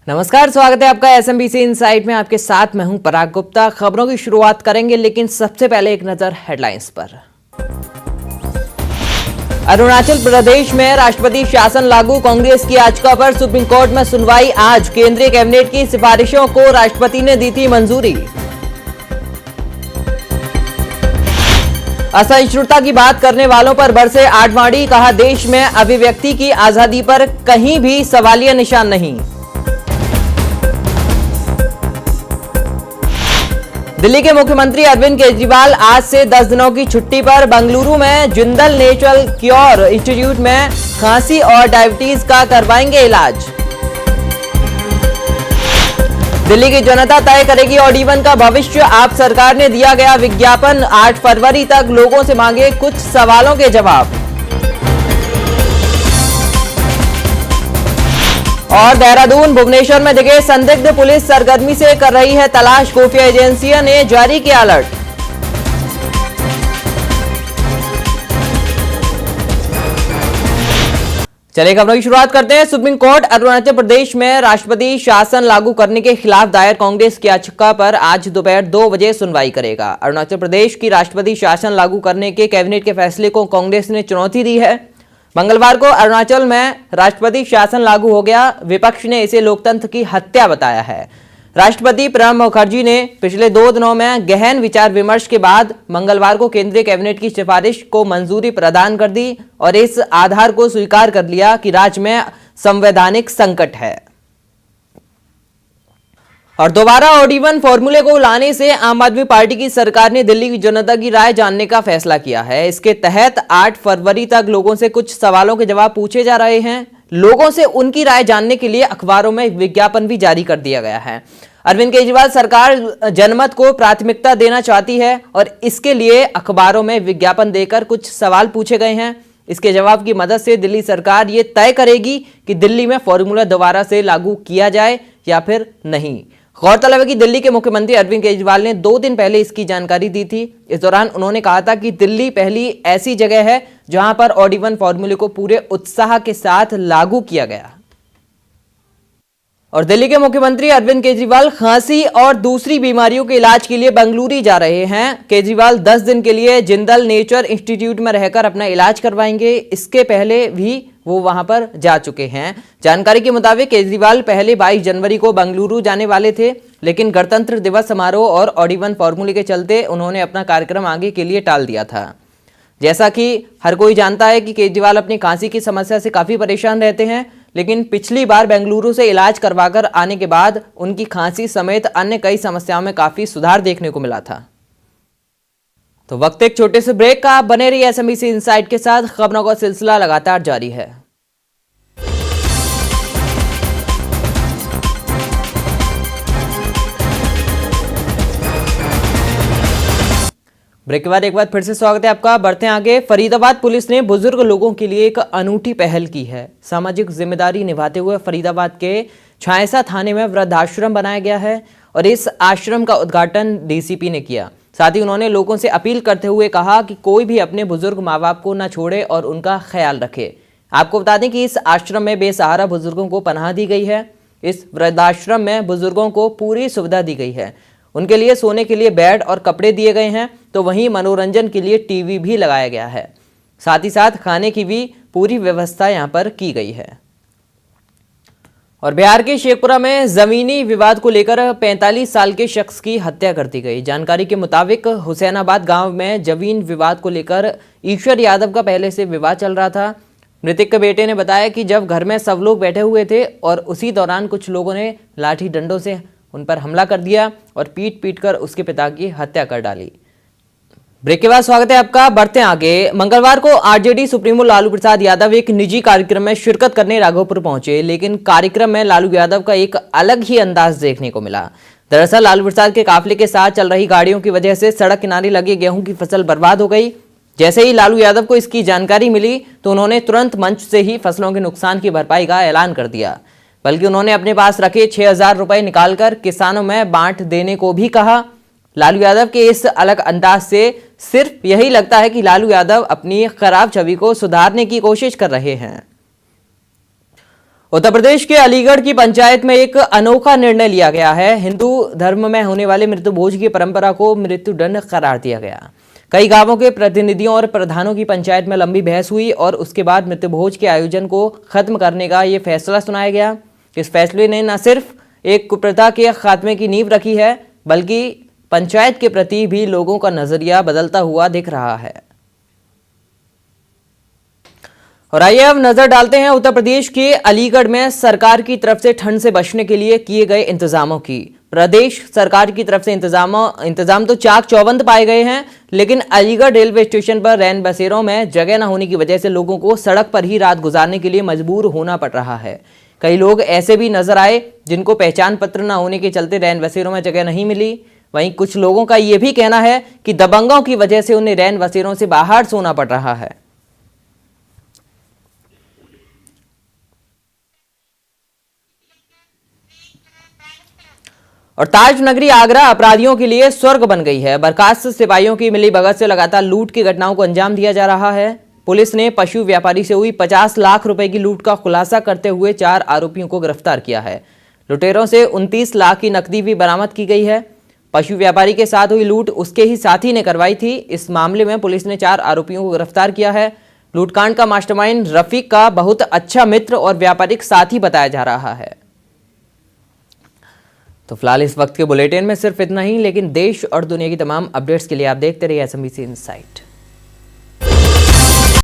नमस्कार, स्वागत है आपका एसएमबीसी इनसाइट में। आपके साथ मैं हूं पराग गुप्ता। खबरों की शुरुआत करेंगे, लेकिन सबसे पहले एक नजर हेडलाइंस पर। अरुणाचल प्रदेश में राष्ट्रपति शासन लागू, कांग्रेस की याचिका पर सुप्रीम कोर्ट में सुनवाई आज। केंद्रीय कैबिनेट की सिफारिशों को राष्ट्रपति ने दी थी मंजूरी। असहिष्णुता की बात करने वालों पर बरसे आडवाणी, कहा देश में अभिव्यक्ति की आजादी पर कहीं भी सवालिया निशान नहीं। दिल्ली के मुख्यमंत्री अरविंद केजरीवाल आज से 10 दिनों की छुट्टी पर। बेंगलुरु में जिंदल नेचुरल क्योर इंस्टीट्यूट में खांसी और डायबिटीज का करवाएंगे इलाज। दिल्ली की जनता तय करेगी ऑड-इवन का भविष्य, आप सरकार ने दिया गया विज्ञापन। 8 फरवरी तक लोगों से मांगे कुछ सवालों के जवाब। और देहरादून, भुवनेश्वर में दिखे संदिग्ध, पुलिस सरगर्मी से कर रही है तलाश। खुफिया एजेंसियों ने जारी किया अलर्ट। चलिए खबरों की शुरुआत करते हैं। सुप्रीम कोर्ट अरुणाचल प्रदेश में राष्ट्रपति शासन लागू करने के खिलाफ दायर कांग्रेस की याचिका पर आज दोपहर 2 बजे सुनवाई करेगा। अरुणाचल प्रदेश की राष्ट्रपति शासन लागू करने के कैबिनेट के फैसले को कांग्रेस ने चुनौती दी है। मंगलवार को अरुणाचल में राष्ट्रपति शासन लागू हो गया। विपक्ष ने इसे लोकतंत्र की हत्या बताया है। राष्ट्रपति प्रणब मुखर्जी ने पिछले 2 दिनों में गहन विचार विमर्श के बाद मंगलवार को केंद्रीय कैबिनेट की सिफारिश को मंजूरी प्रदान कर दी और इस आधार को स्वीकार कर लिया कि राज्य में संवैधानिक संकट है। और दोबारा ऑड-इवन फॉर्मूले को लाने से आम आदमी पार्टी की सरकार ने दिल्ली की जनता की राय जानने का फैसला किया है। इसके तहत 8 फरवरी तक लोगों से कुछ सवालों के जवाब पूछे जा रहे हैं। लोगों से उनकी राय जानने के लिए अखबारों में विज्ञापन भी जारी कर दिया गया है। अरविंद केजरीवाल सरकार जनमत को प्राथमिकता देना चाहती है और इसके लिए अखबारों में विज्ञापन देकर कुछ सवाल पूछे गए हैं। इसके जवाब की मदद से दिल्ली सरकार ये तय करेगी कि दिल्ली में फॉर्मूला दोबारा से लागू किया जाए या फिर नहीं। गौरतलब है कि दिल्ली के मुख्यमंत्री अरविंद केजरीवाल ने 2 दिन पहले इसकी जानकारी दी थी। इस दौरान उन्होंने कहा था कि दिल्ली पहली ऐसी जगह है जहां पर ऑड-इवन फॉर्मूले को पूरे उत्साह के साथ लागू किया गया। और दिल्ली के मुख्यमंत्री अरविंद केजरीवाल खांसी और दूसरी बीमारियों के इलाज के लिए बेंगलुरु जा रहे हैं। केजरीवाल 10 दिन के लिए जिंदल नेचर इंस्टीट्यूट में रहकर अपना इलाज करवाएंगे। इसके पहले भी वो वहां पर जा चुके हैं। जानकारी के मुताबिक केजरीवाल पहले 22 जनवरी को बेंगलुरु जाने वाले थे, लेकिन गणतंत्र दिवस समारोह और ऑड-इवन फॉर्मूले के चलते उन्होंने अपना कार्यक्रम आगे के लिए टाल दिया था। जैसा कि हर कोई जानता है कि केजरीवाल अपनी खांसी की समस्या से काफी परेशान रहते हैं, लेकिन पिछली बार बेंगलुरु से इलाज करवाकर आने के बाद उनकी खांसी समेत अन्य कई समस्याओं में काफी सुधार देखने को मिला था। तो वक्त एक छोटे से ब्रेक का, आप बने रहिए एसएमबीसी इनसाइट के साथ। खबरों का सिलसिला लगातार जारी है। ब्रेक के बाद एक बार फिर से स्वागत है आपका। बढ़ते हैं आगे। फरीदाबाद पुलिस ने बुजुर्ग लोगों के लिए एक अनूठी पहल की है। सामाजिक जिम्मेदारी निभाते हुए फरीदाबाद के छायसा थाने में वृद्धाश्रम बनाया गया है और इस आश्रम का उद्घाटन डीसीपी ने किया। साथ ही उन्होंने लोगों से अपील करते हुए कहा कि कोई भी अपने बुजुर्ग माँ बाप को न छोड़े और उनका ख्याल रखे। आपको बता दें कि इस आश्रम में बेसहारा बुजुर्गों को पनाह दी गई है। इस वृद्धाश्रम में बुजुर्गों को पूरी सुविधा दी गई है। उनके लिए सोने के लिए बेड और कपड़े दिए गए हैं, तो वहीं मनोरंजन के लिए टीवी भी लगाया गया है। साथ ही साथ खाने की भी पूरी व्यवस्था यहां पर की गई है। और बिहार के शेखपुरा में जमीनी विवाद को लेकर 45 साल के शख्स की हत्या कर दी गई। जानकारी के मुताबिक हुसैनाबाद गांव में जमीन विवाद को लेकर ईश्वर यादव का पहले से विवाद चल रहा था। मृतक के बेटे ने बताया कि जब घर में सब लोग बैठे हुए थे और उसी दौरान कुछ लोगों ने लाठी डंडों से उन पर हमला कर दिया और पीट कर उसके पिता की हत्या कर डाली। ब्रेक के बाद स्वागत है आपका। बढ़ते हैं आगे। मंगलवार को आरजेडी सुप्रीमो लालू प्रसाद यादव एक निजी कार्यक्रम में शिरकत करने राघोपुर पहुंचे, लेकिन कार्यक्रम में लालू यादव का एक अलग ही अंदाज देखने को मिला। दरअसल लालू प्रसाद के काफिले के साथ चल रही गाड़ियों की वजह से सड़क किनारे लगे गेहूं की फसल बर्बाद हो गई। जैसे ही लालू यादव को इसकी जानकारी मिली तो उन्होंने तुरंत मंच से ही फसलों के नुकसान की भरपाई का ऐलान कर दिया। बल्कि उन्होंने अपने पास रखे 6,000 रुपए निकालकर किसानों में बांट देने को भी कहा। लालू यादव के इस अलग अंदाज से सिर्फ यही लगता है कि लालू यादव अपनी खराब छवि को सुधारने की कोशिश कर रहे हैं। उत्तर प्रदेश के अलीगढ़ की पंचायत में एक अनोखा निर्णय लिया गया है। हिंदू धर्म में होने वाले मृत्यु भोज की परंपरा को मृत्युदंड करार दिया गया। कई गांवों के प्रतिनिधियों और प्रधानों की पंचायत में लंबी बहस हुई और उसके बाद मृत्यु भोज के आयोजन को खत्म करने का ये फैसला सुनाया गया। इस फैसले ने न सिर्फ एक कुप्रथा के खात्मे की नींव रखी है, बल्कि पंचायत के प्रति भी लोगों का नजरिया बदलता हुआ दिख रहा है। और आइए अब नजर डालते हैं उत्तर प्रदेश के अलीगढ़ में सरकार की तरफ से ठंड से बचने के लिए किए गए इंतजामों की। प्रदेश सरकार की तरफ से इंतजाम तो चाक चौबंद पाए गए हैं, लेकिन अलीगढ़ रेलवे स्टेशन पर रैन बसेरों में जगह न होने की वजह से लोगों को सड़क पर ही रात गुजारने के लिए मजबूर होना पड़ रहा है। कई लोग ऐसे भी नजर आए जिनको पहचान पत्र न होने के चलते रैन बसेरों में जगह नहीं मिली। वहीं कुछ लोगों का यह भी कहना है कि दबंगों की वजह से उन्हें रैन बसेरों से बाहर सोना पड़ रहा है। और ताज नगरी आगरा अपराधियों के लिए स्वर्ग बन गई है। बर्खास्त सिपाहियों की मिलीभगत से लगातार लूट की घटनाओं को अंजाम दिया जा रहा है। पुलिस ने पशु व्यापारी से हुई 50 लाख रुपए की लूट का खुलासा करते हुए 4 आरोपियों को गिरफ्तार किया है। लुटेरों से 29 लाख की नकदी भी बरामद की गई है। पशु व्यापारी के साथ हुई लूट उसके ही साथी ने करवाई थी। इस मामले में पुलिस ने 4 आरोपियों को गिरफ्तार किया है। लूटकांड का मास्टरमाइंड रफीक का बहुत अच्छा मित्र और व्यापारिक साथी बताया जा रहा है। तो फिलहाल इस वक्त के बुलेटिन में सिर्फ इतना ही, लेकिन देश और दुनिया की तमाम अपडेट्स के लिए आप देखते रहिए SMBC इनसाइट।